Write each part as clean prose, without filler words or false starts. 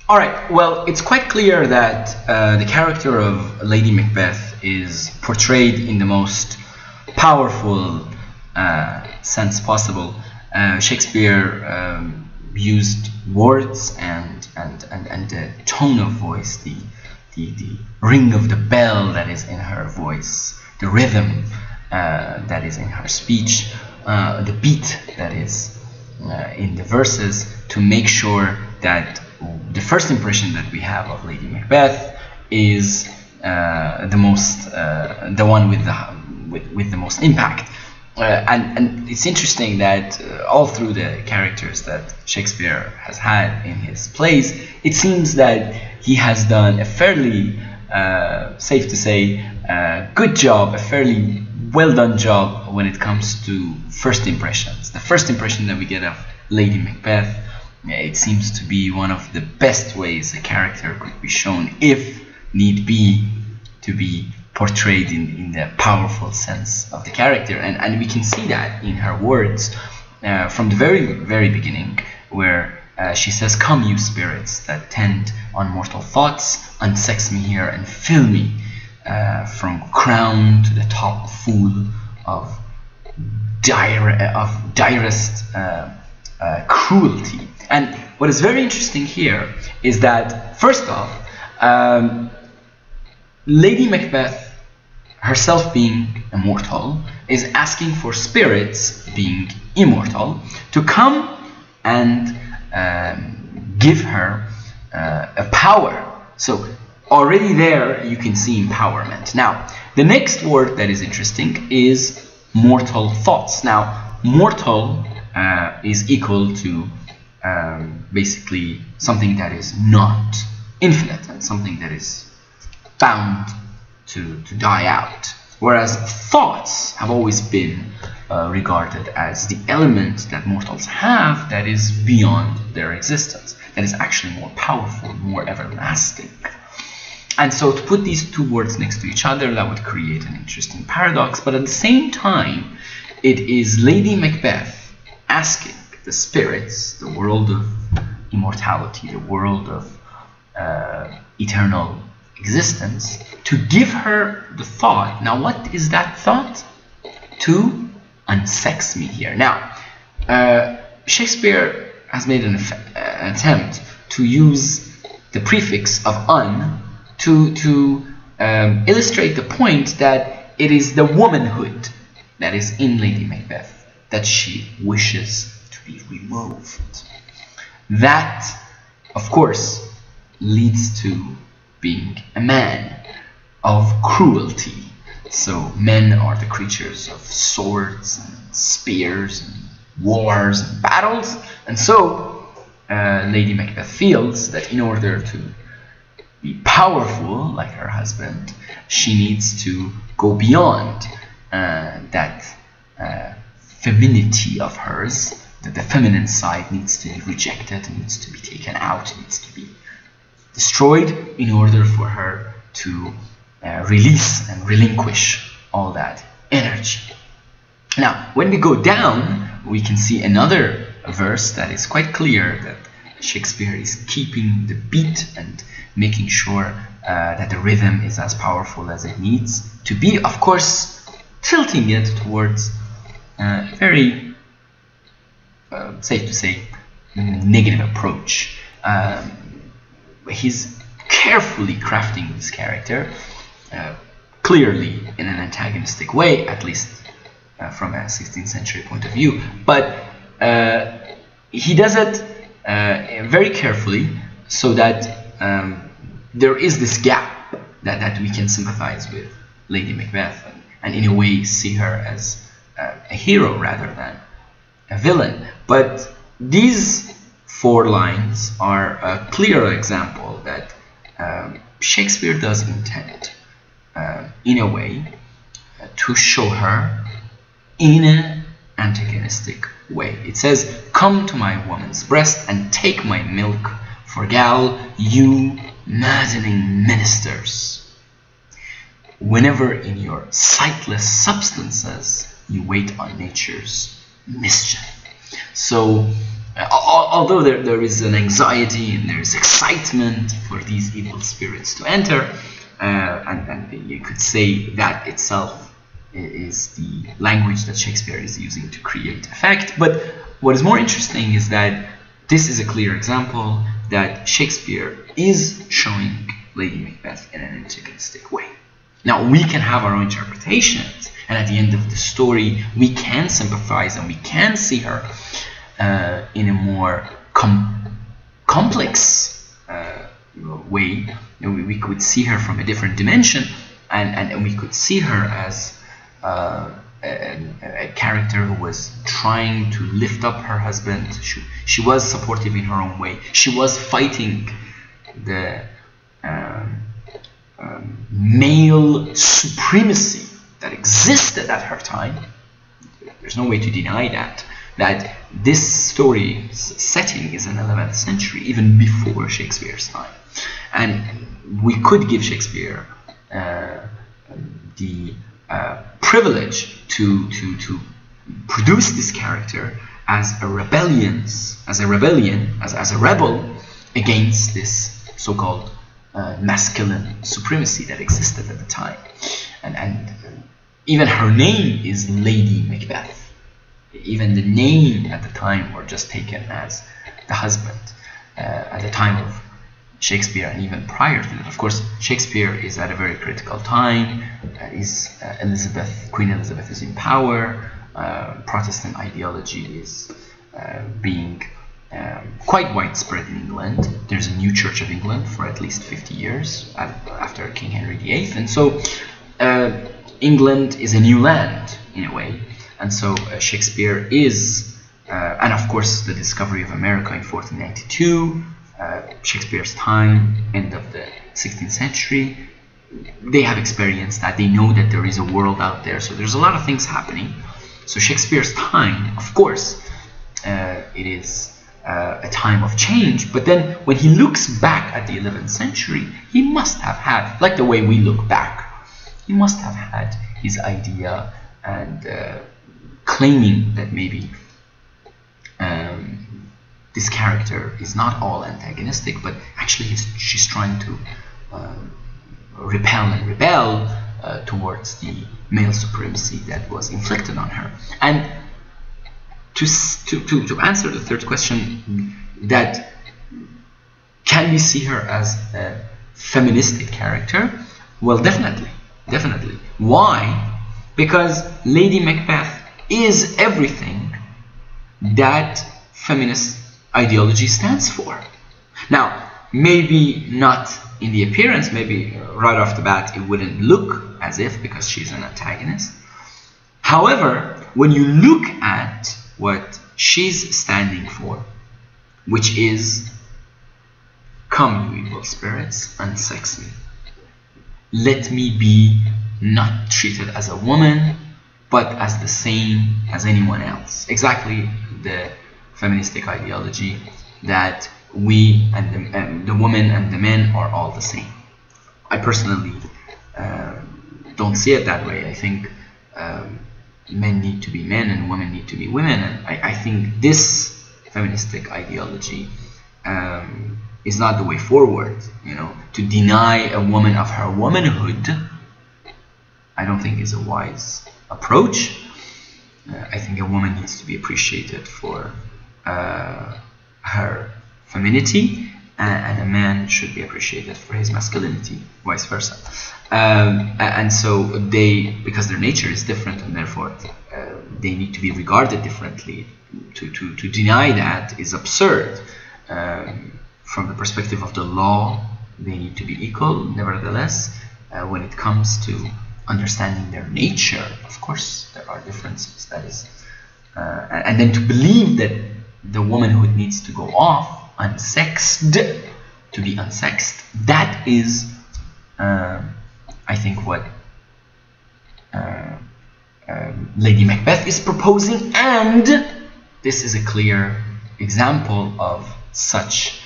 All right. Well, it's quite clear that the character of Lady Macbeth is portrayed in the most powerful sense possible. Shakespeare used words and the tone of voice, the ring of the bell that is in her voice, the rhythm that is in her speech, the beat that is in the verses, to make sure that the first impression that we have of Lady Macbeth is the one with the most impact. And it's interesting that all through the characters that Shakespeare has had in his plays, it seems that he has done a fairly, safe to say, good job, a fairly well done job when it comes to first impressions. The first impression that we get of Lady Macbeth, it seems to be one of the best ways a character could be shown, if need be, to be portrayed in the powerful sense of the character. And we can see that in her words from the very beginning, where she says, "Come, you spirits that tend on mortal thoughts, unsex me here and fill me from crown to the top full of direst cruelty." And what is very interesting here is that, first off, Lady Macbeth herself, being immortal, is asking for spirits, being immortal, to come and give her a power. So already there you can see empowerment. Now, the next word that is interesting is mortal thoughts. Now, mortal is equal to basically something that is not infinite and something that is bound to die out, whereas thoughts have always been regarded as the element that mortals have that is beyond their existence, that is actually more powerful, more everlasting. And so to put these two words next to each other, that would create an interesting paradox. But at the same time, it is Lady Macbeth asking the spirits, the world of immortality, the world of eternal existence, to give her the thought. Now, what is that thought? To unsex me here. Now, Shakespeare has made an attempt to use the prefix of un to illustrate the point that it is the womanhood that is in Lady Macbeth that she wishes to be removed. That, of course, leads to being a man of cruelty. So men are the creatures of swords and spears and wars and battles, and so Lady Macbeth feels that in order to be powerful like her husband, she needs to go beyond that femininity of hers, that the feminine side needs to be rejected, needs to be taken out, needs to be destroyed in order for her to release and relinquish all that energy. Now, when we go down, we can see another verse that is quite clear that Shakespeare is keeping the beat and making sure that the rhythm is as powerful as it needs to be, of course, tilting it towards very, safe to say, negative approach. He's carefully crafting this character, clearly in an antagonistic way, at least from a 16th century point of view, but he does it very carefully so that there is this gap that we can sympathize with Lady Macbeth and in a way see her as a hero rather than a villain. But these four lines are a clear example that Shakespeare does intend, in a way, to show her in an antagonistic way. It says, "Come to my woman's breast and take my milk, for gal, you maddening ministers, whenever in your sightless substances you wait on nature's mischief." So although there is an anxiety and there is excitement for these evil spirits to enter, and you could say that itself is the language that Shakespeare is using to create effect. But what is more interesting is that this is a clear example that Shakespeare is showing Lady Macbeth in an antagonistic way. Now, we can have our own interpretations, and at the end of the story, we can sympathize and we can see her in a more complex way. We could see her from a different dimension, and we could see her as a character who was trying to lift up her husband. She was supportive in her own way. She was fighting the male supremacy that existed at her time. There's no way to deny that this story's setting is in the 11th century, even before Shakespeare's time. And we could give Shakespeare the privilege to produce this character as a rebel against this so-called masculine supremacy that existed at the time. And even her name is Lady Macbeth. Even the name at the time were just taken as the husband. At the time of Shakespeare and even prior to that, of course, Shakespeare is at a very critical time. Queen Elizabeth is in power. Protestant ideology is being quite widespread in England. There's a new Church of England for at least 50 years after King Henry VIII, and so England is a new land in a way. And so Shakespeare is, and of course the discovery of America in 1492, Shakespeare's time, end of the 16th century, they have experienced that. They know that there is a world out there. So there's a lot of things happening. So Shakespeare's time, of course, it is a time of change. But then when he looks back at the 11th century, he must have had, like the way we look back, he must have had his idea and claiming that maybe this character is not all antagonistic, but actually she's trying to repel and rebel towards the male supremacy that was inflicted on her. And to answer the third question, that can we see her as a feministic character? Well, definitely. Why? Because Lady Macbeth is everything that feminist ideology stands for. Now, maybe not in the appearance, maybe right off the bat it wouldn't look as if, because she's an antagonist. However, when you look at what she's standing for, which is, come you evil spirits, unsex me. Let me be not treated as a woman, but as the same as anyone else. Exactly the feministic ideology that we and the women and the men are all the same. I personally don't see it that way. I think men need to be men and women need to be women, and I think this feministic ideology is not the way forward. To deny a woman of her womanhood, I don't think is a wise approach. I think a woman needs to be appreciated for her femininity, and a man should be appreciated for his masculinity, vice versa. And so because their nature is different, and therefore they need to be regarded differently. To deny that is absurd. From the perspective of the law, they need to be equal. Nevertheless, when it comes to understanding their nature, of course there are differences. That is, and then to believe that the womanhood needs to go off unsexed, to be unsexed, that is, I think, what Lady Macbeth is proposing, and this is a clear example of such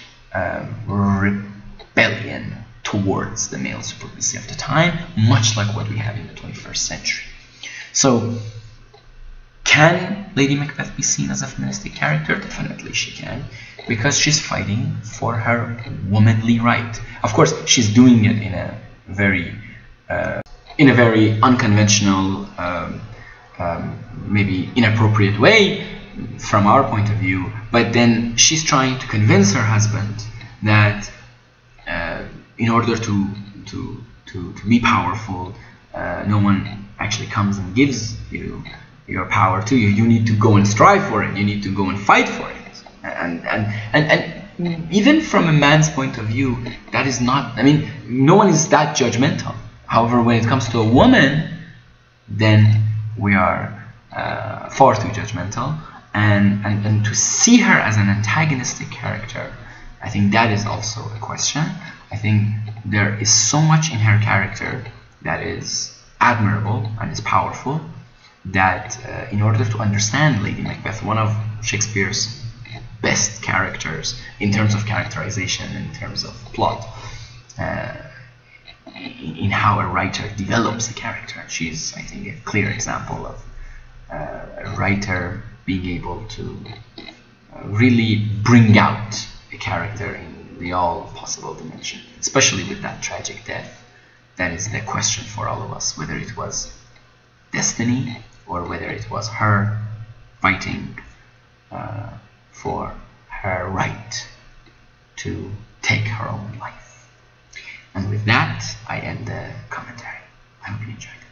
rebellion towards the male supremacy of the time, much like what we have in the 21st century. So, Can Lady Macbeth be seen as a feministic character? Definitely she can, because she's fighting for her womanly right. Of course, she's doing it in a very unconventional, maybe inappropriate way from our point of view, but then she's trying to convince her husband that in order to be powerful, no one actually comes and gives you your power to you. You need to go and strive for it. You need to go and fight for it. And even from a man's point of view, that is not, I mean, no one is that judgmental. However, when it comes to a woman, then we are far too judgmental. And to see her as an antagonistic character, I think that is also a question. I think there is so much in her character that is admirable and is powerful, that in order to understand Lady Macbeth, one of Shakespeare's best characters in terms of characterization, in terms of plot, in how a writer develops a character, she's, I think, a clear example of a writer being able to really bring out a character in all possible dimensions, especially with that tragic death. That is the question for all of us, whether it was destiny or whether it was her fighting for her right to take her own life. And with that, I end the commentary. I hope you enjoyed it.